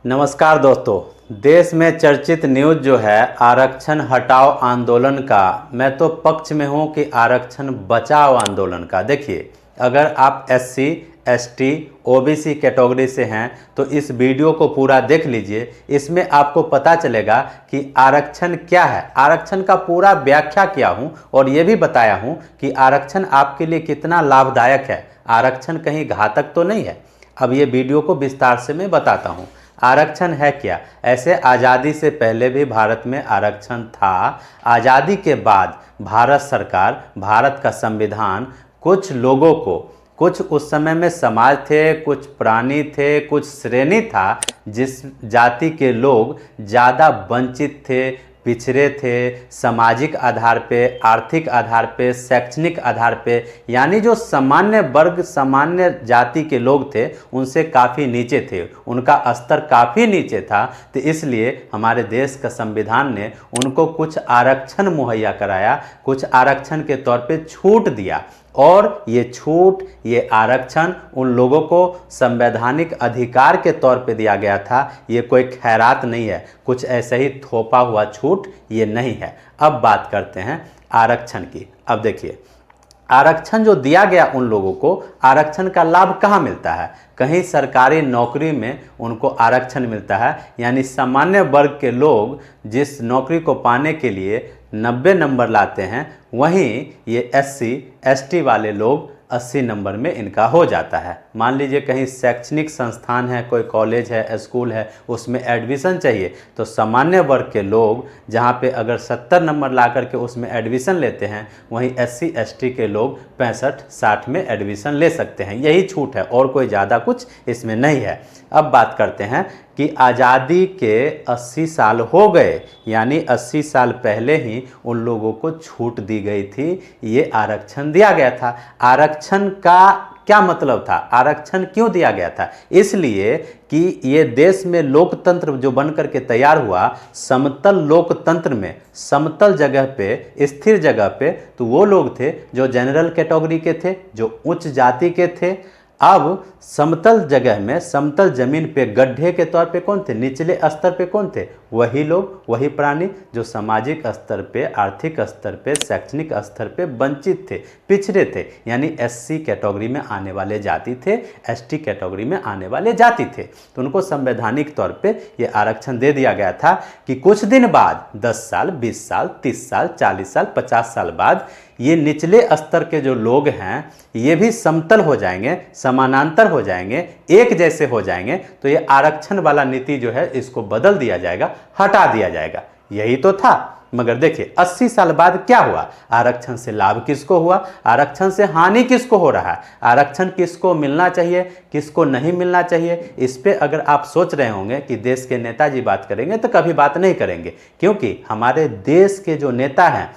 नमस्कार दोस्तों। देश में चर्चित न्यूज़ जो है आरक्षण हटाओ आंदोलन का, मैं तो पक्ष में हूं कि आरक्षण बचाओ आंदोलन का। देखिए, अगर आप एससी, एसटी, ओबीसी कैटेगरी से हैं तो इस वीडियो को पूरा देख लीजिए। इसमें आपको पता चलेगा कि आरक्षण क्या है, आरक्षण का पूरा व्याख्या किया हूं और ये भी बताया हूं कि आरक्षण आपके लिए कितना लाभदायक है। आरक्षण कहीं घातक तो नहीं है। अब ये वीडियो को विस्तार से मैं बताता हूं। आरक्षण है क्या? ऐसे आज़ादी से पहले भी भारत में आरक्षण था। आज़ादी के बाद भारत सरकार, भारत का संविधान कुछ लोगों को, कुछ उस समय में समाज थे, कुछ प्राणी थे, कुछ श्रेणी था जिस जाति के लोग ज़्यादा वंचित थे, पिछड़े थे, सामाजिक आधार पे, आर्थिक आधार पे, शैक्षणिक आधार पे, यानी जो सामान्य वर्ग, सामान्य जाति के लोग थे उनसे काफ़ी नीचे थे, उनका स्तर काफ़ी नीचे था। तो इसलिए हमारे देश का संविधान ने उनको कुछ आरक्षण मुहैया कराया, कुछ आरक्षण के तौर पे छूट दिया। और ये छूट, ये आरक्षण उन लोगों को संवैधानिक अधिकार के तौर पे दिया गया था। ये कोई खैरात नहीं है, कुछ ऐसे ही थोपा हुआ छूट ये नहीं है। अब बात करते हैं आरक्षण की। अब देखिए, आरक्षण जो दिया गया उन लोगों को, आरक्षण का लाभ कहाँ मिलता है? कहीं सरकारी नौकरी में उनको आरक्षण मिलता है, यानी सामान्य वर्ग के लोग जिस नौकरी को पाने के लिए 90 नंबर लाते हैं, वहीं ये एससी, एसटी वाले लोग 80 नंबर में इनका हो जाता है। मान लीजिए कहीं शैक्षणिक संस्थान है, कोई कॉलेज है, स्कूल है, उसमें एडमिशन चाहिए तो सामान्य वर्ग के लोग जहाँ पे अगर 70 नंबर ला करके उसमें एडमिशन लेते हैं, वहीं एससी, एसटी के लोग 65-60 में एडमिशन ले सकते हैं। यही छूट है और कोई ज़्यादा कुछ इसमें नहीं है। अब बात करते हैं कि आज़ादी के 80 साल हो गए, यानी 80 साल पहले ही उन लोगों को छूट दी गई थी, ये आरक्षण दिया गया था। आरक्षण का क्या मतलब था? आरक्षण क्यों दिया गया था? इसलिए कि ये देश में लोकतंत्र जो बन करके तैयार हुआ, समतल लोकतंत्र में, समतल जगह पे, स्थिर जगह पे, तो वो लोग थे जो जनरल कैटेगरी के थे, जो उच्च जाति के थे। अब समतल जगह में, समतल जमीन पे गड्ढे के तौर पे कौन थे? निचले स्तर पे कौन थे? वही लोग, वही प्राणी जो सामाजिक स्तर पे, आर्थिक स्तर पे, शैक्षणिक स्तर पे वंचित थे, पिछड़े थे, यानी एससी कैटेगरी में आने वाले जाति थे, एसटी कैटेगरी में आने वाले जाति थे। तो उनको संवैधानिक तौर पे ये आरक्षण दे दिया गया था कि कुछ दिन बाद, 10 साल, 20 साल, 30 साल, 40 साल, 50 साल बाद ये निचले स्तर के जो लोग हैं ये भी समतल हो जाएंगे, समानांतर हो जाएंगे, एक जैसे हो जाएंगे। तो ये आरक्षण वाला नीति जो है इसको बदल दिया जाएगा, हटा दिया जाएगा। यही तो था। मगर देखिए 80 साल बाद क्या हुआ? आरक्षण से लाभ किसको हुआ? आरक्षण से हानि किसको हो रहा है? आरक्षण किसको मिलना चाहिए, किसको नहीं मिलना चाहिए? इस पे अगर आप सोच रहे होंगे कि देश के नेताजी बात करेंगे तो कभी बात नहीं करेंगे, क्योंकि हमारे देश के जो नेता हैं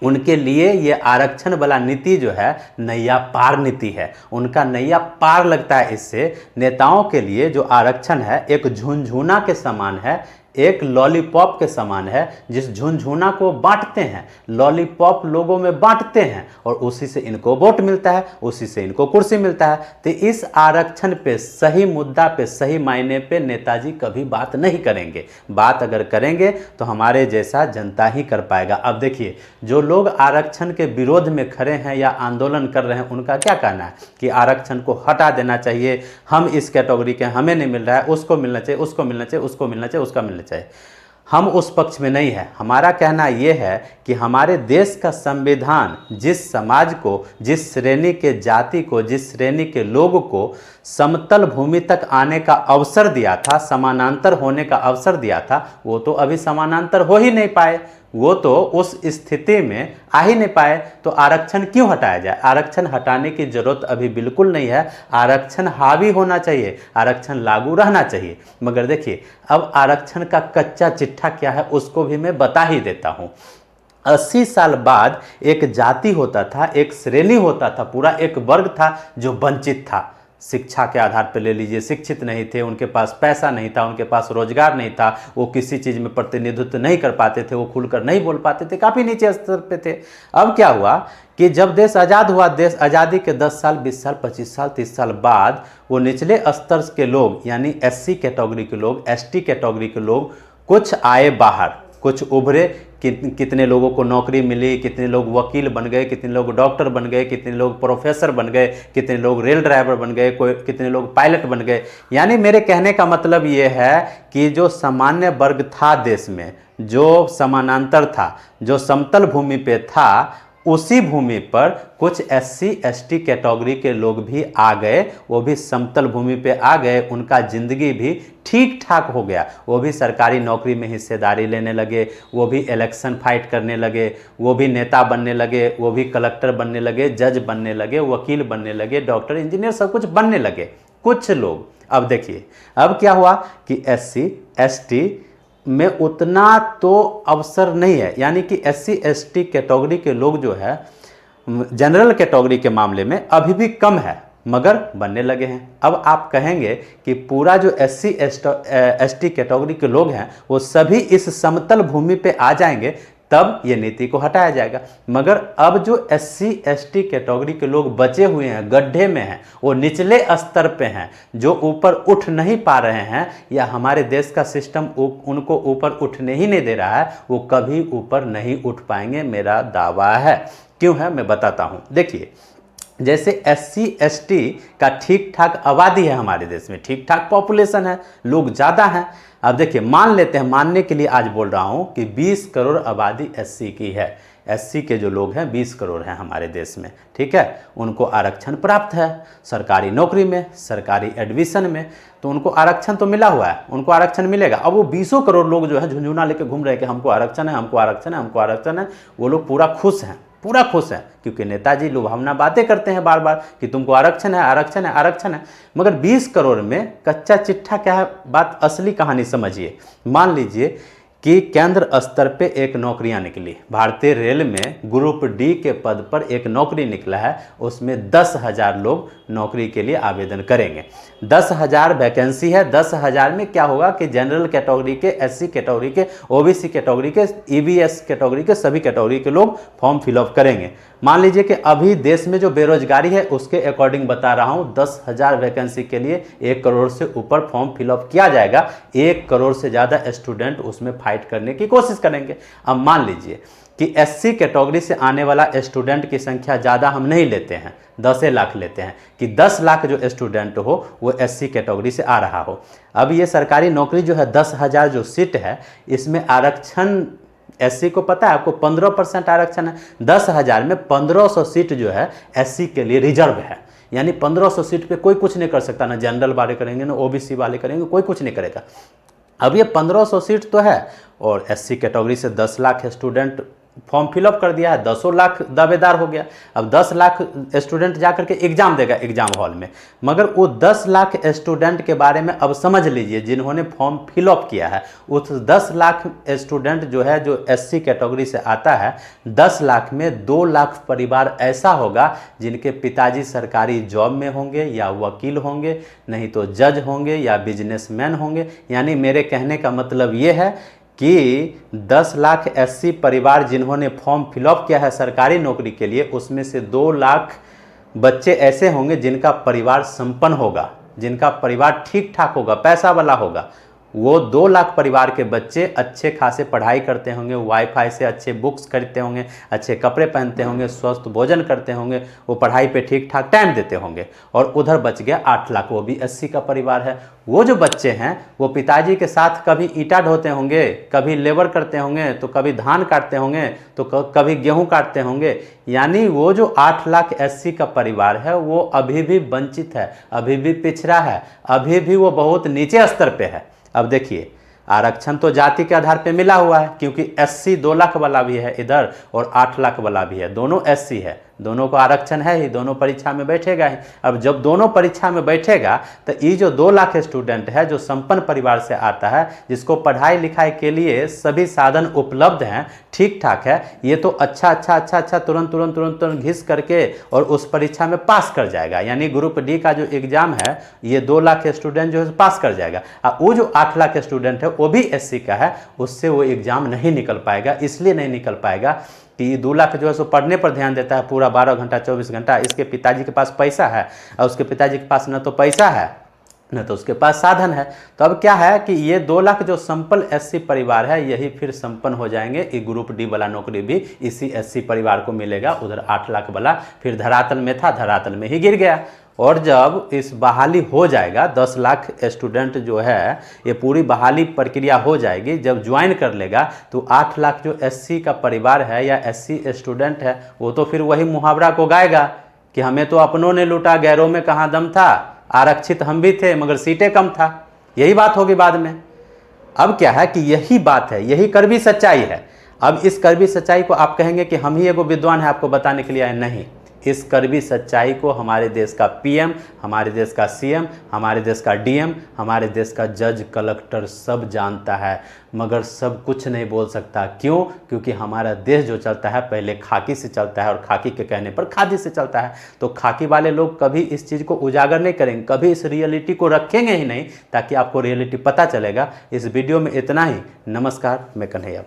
उनके लिए ये आरक्षण वाला नीति जो है नैया पार नीति है। उनका नैया पार लगता है। इससे नेताओं के लिए जो आरक्षण है एक झुनझुना के समान है, एक लॉलीपॉप के समान है। जिस झुनझुना को बांटते हैं, लॉलीपॉप लोगों में बांटते हैं और उसी से इनको वोट मिलता है, उसी से इनको कुर्सी मिलता है। तो इस आरक्षण पे, सही मुद्दा पे, सही मायने पे नेताजी कभी बात नहीं करेंगे। बात अगर करेंगे तो हमारे जैसा जनता ही कर पाएगा। अब देखिए, जो लोग आरक्षण के विरोध में खड़े हैं या आंदोलन कर रहे हैं, उनका क्या कहना है कि आरक्षण को हटा देना चाहिए, हम इस कैटेगरी के, हमें नहीं मिल रहा है, उसको मिलना चाहिए, उसको मिलना चाहिए, उसको मिलना चाहिए, उसका मिलना चाहिए। हम उस पक्ष में नहीं है। हमारा कहना यह है कि हमारे देश का संविधान जिस समाज को, जिस श्रेणी के जाति को, जिस श्रेणी के लोगों को समतल भूमि तक आने का अवसर दिया था, समानांतर होने का अवसर दिया था, वो तो अभी समानांतर हो ही नहीं पाए। वो तो उस स्थिति में आ ही नहीं पाए। तो आरक्षण क्यों हटाया जाए? आरक्षण हटाने की जरूरत अभी बिल्कुल नहीं है। आरक्षण हावी होना चाहिए, आरक्षण लागू रहना चाहिए। मगर देखिए, अब आरक्षण का कच्चा चिट्ठा क्या है उसको भी मैं बता ही देता हूं। 80 साल बाद एक जाति होता था, एक श्रेणी होता था, पूरा एक वर्ग था जो वंचित था। शिक्षा के आधार पर ले लीजिए, शिक्षित नहीं थे, उनके पास पैसा नहीं था, उनके पास रोजगार नहीं था, वो किसी चीज़ में प्रतिनिधित्व नहीं कर पाते थे, वो खुलकर नहीं बोल पाते थे, काफ़ी नीचे स्तर पे थे। अब क्या हुआ कि जब देश आज़ाद हुआ, देश आज़ादी के 10 साल, 20 साल, 25 साल, 30 साल बाद वो निचले स्तर के लोग यानी SC कैटेगरी के लोग, ST कैटेगरी के लोग कुछ आए बाहर, कुछ उभरे। कितने लोगों को नौकरी मिली, कितने लोग वकील बन गए, कितने लोग डॉक्टर बन गए, कितने लोग प्रोफेसर बन गए, कितने लोग रेल ड्राइवर बन गए, कितने लोग पायलट बन गए। यानी मेरे कहने का मतलब ये है कि जो सामान्य वर्ग था देश में, जो समानांतर था, जो समतल भूमि पे था, उसी भूमि पर कुछ SC ST कैटेगरी के लोग भी आ गए, वो भी समतल भूमि पे आ गए, उनका ज़िंदगी भी ठीक ठाक हो गया, वो भी सरकारी नौकरी में हिस्सेदारी लेने लगे, वो भी इलेक्शन फाइट करने लगे, वो भी नेता बनने लगे, वो भी कलेक्टर बनने लगे, जज बनने लगे, वकील बनने लगे, डॉक्टर, इंजीनियर, सब कुछ बनने लगे कुछ लोग। अब देखिए अब क्या हुआ कि SC ST में उतना तो अवसर नहीं है, यानी कि SC ST कैटेगरी के लोग जो है जनरल कैटेगरी के मामले में अभी भी कम है, मगर बनने लगे हैं। अब आप कहेंगे कि पूरा जो SC ST कैटेगरी के लोग हैं वो सभी इस समतल भूमि पे आ जाएंगे, तब ये नीति को हटाया जाएगा। मगर अब जो SC ST कैटेगरी के लोग बचे हुए हैं, गड्ढे में हैं, वो निचले स्तर पे हैं, जो ऊपर उठ नहीं पा रहे हैं, या हमारे देश का सिस्टम उनको ऊपर उठने ही नहीं दे रहा है, वो कभी ऊपर नहीं उठ पाएंगे, मेरा दावा है। क्यों है मैं बताता हूँ। देखिए जैसे SC ST का ठीक ठाक आबादी है हमारे देश में, ठीक ठाक पॉपुलेशन है, लोग ज़्यादा हैं। अब देखिए मान लेते हैं, मानने के लिए आज बोल रहा हूँ कि 20 करोड़ आबादी SC की है, SC के जो लोग हैं 20 करोड़ हैं हमारे देश में, ठीक है। उनको आरक्षण प्राप्त है सरकारी नौकरी में, सरकारी एडमिशन में, तो उनको आरक्षण तो मिला हुआ है, उनको आरक्षण मिलेगा। अब वो 20 करोड़ लोग जो है झुंझुना लेके घूम रहे हैं कि हमको आरक्षण है, हमको आरक्षण है, हमको आरक्षण है, वो लोग पूरा खुश हैं, पूरा खुश है, क्योंकि नेताजी लुभावना बातें करते हैं बार बार कि तुमको आरक्षण है, आरक्षण है, आरक्षण है। मगर 20 करोड़ में कच्चा चिट्ठा क्या है, बात असली कहानी समझिए। मान लीजिए कि केंद्र स्तर पे एक नौकरियां निकली, भारतीय रेल में ग्रुप D के पद पर एक नौकरी निकला है, उसमें 10,000 लोग नौकरी के लिए आवेदन करेंगे। 10,000 वैकेंसी है, 10,000 में क्या होगा कि जनरल कैटेगरी के, SC कैटेगरी के, OBC कैटेगरी के, EBS कैटेगरी के, सभी कैटेगरी के लोग फॉर्म फिलअप करेंगे। मान लीजिए कि अभी देश में जो बेरोजगारी है उसके अकॉर्डिंग बता रहा हूँ, 10,000 वैकेंसी के लिए 1 करोड़ से ऊपर फॉर्म फिलअप किया जाएगा। 1 करोड़ से ज़्यादा स्टूडेंट उसमें फाइट करने की कोशिश करेंगे। अब मान लीजिए कि SC कैटेगरी से आने वाला स्टूडेंट की संख्या ज़्यादा हम नहीं लेते हैं, 10 लाख लेते हैं, कि 10 लाख जो स्टूडेंट हो वो SC कैटेगरी से आ रहा हो। अब ये सरकारी नौकरी जो है 10,000 जो सीट है, इसमें आरक्षण SC को पता है आपको 15% आरक्षण है। 10,000 में 1500 सीट जो है SC के लिए रिजर्व है, यानी 1500 सीट पे कोई कुछ नहीं कर सकता, ना जनरल वाले करेंगे, ना OBC वाले करेंगे, कोई कुछ नहीं करेगा। अब ये 1500 सीट तो है, और SC कैटेगरी से 10 लाख स्टूडेंट फॉर्म फिलअप कर दिया है, 10 लाख दावेदार हो गया। अब 10 लाख स्टूडेंट जा करके एग्जाम देगा एग्जाम हॉल में, मगर वो 10 लाख स्टूडेंट के बारे में अब समझ लीजिए, जिन्होंने फॉर्म फिलअप किया है, उस 10 लाख स्टूडेंट जो है जो SC कैटेगरी से आता है, 10 लाख में 2 लाख परिवार ऐसा होगा जिनके पिताजी सरकारी जॉब में होंगे, या वकील होंगे, नहीं तो जज होंगे, या बिजनेसमैन होंगे। यानी मेरे कहने का मतलब ये है कि 10 लाख SC परिवार जिन्होंने फॉर्म फिलअप किया है सरकारी नौकरी के लिए, उसमें से 2 लाख बच्चे ऐसे होंगे जिनका परिवार संपन्न होगा, जिनका परिवार ठीक ठाक होगा, पैसा वाला होगा। वो 2 लाख परिवार के बच्चे अच्छे खासे पढ़ाई करते होंगे, वाईफाई से अच्छे बुक्स खरीदते होंगे, अच्छे कपड़े पहनते होंगे, स्वस्थ भोजन करते होंगे, वो पढ़ाई पे ठीक ठाक टाइम देते होंगे। और उधर बच गया 8 लाख, वो भी SC का परिवार है। वो जो बच्चे हैं वो पिताजी के साथ कभी ईंटा ढोते होंगे, कभी लेबर करते होंगे, तो कभी धान काटते होंगे, तो कभी गेहूँ काटते होंगे। यानी वो जो 8 लाख SC का परिवार है वो अभी भी वंचित है, अभी भी पिछड़ा है, अभी भी वो बहुत नीचे स्तर पे है। अब देखिए आरक्षण तो जाति के आधार पे मिला हुआ है, क्योंकि SC 2 लाख वाला भी है इधर और 8 लाख वाला भी है, दोनों SC है। दोनों को आरक्षण है ही, दोनों परीक्षा में बैठेगा ही। अब जब दोनों परीक्षा में बैठेगा तो ये जो 2 लाख स्टूडेंट है जो संपन्न परिवार से आता है, जिसको पढ़ाई लिखाई के लिए सभी साधन उपलब्ध हैं, ठीक ठाक है, ये तो अच्छा तुरंत घिस करके और उस परीक्षा में पास कर जाएगा। यानी ग्रुप डी का जो एग्जाम है ये 2 लाख स्टूडेंट जो है पास कर जाएगा। और वो जो 8 लाख स्टूडेंट है वो भी एससी का है, उससे वो एग्जाम नहीं निकल पाएगा। इसलिए नहीं निकल पाएगा कि 2 लाख जो है सो पढ़ने पर ध्यान देता है पूरा 12 घंटा 24 घंटा। इसके पिताजी के पास पैसा है और उसके पिताजी के पास न तो पैसा है न तो उसके पास साधन है। तो अब क्या है कि ये 2 लाख जो संपन्न एससी परिवार है यही फिर संपन्न हो जाएंगे। ये ग्रुप डी वाला नौकरी भी इसी एससी परिवार को मिलेगा। उधर 8 लाख वाला फिर धरातल में था, धरातल में ही गिर गया। और जब इस बहाली हो जाएगा, 10 लाख स्टूडेंट जो है ये पूरी बहाली प्रक्रिया हो जाएगी, जब ज्वाइन कर लेगा तो 8 लाख जो एससी का परिवार है या एससी स्टूडेंट है वो तो फिर वही मुहावरा को गाएगा कि हमें तो अपनों ने लूटा, गैरों में कहाँ दम था, आरक्षित हम भी थे मगर सीटें कम था। यही बात होगी बाद में। अब क्या है कि यही बात है, यही कड़वी सच्चाई है। अब इस कड़वी सच्चाई को आप कहेंगे कि हम ही एगो विद्वान है आपको बताने के लिए आए, नहीं। इस कड़वी सच्चाई को हमारे देश का पीएम, हमारे देश का सीएम, हमारे देश का डीएम, हमारे देश का जज, कलेक्टर सब जानता है, मगर सब कुछ नहीं बोल सकता। क्यों? क्योंकि हमारा देश जो चलता है पहले खाकी से चलता है और खाकी के कहने पर खादी से चलता है। तो खाकी वाले लोग कभी इस चीज़ को उजागर नहीं करेंगे, कभी इस रियलिटी को रखेंगे ही नहीं, ताकि आपको रियलिटी पता चलेगा। इस वीडियो में इतना ही। नमस्कार, मैं कन्हैया।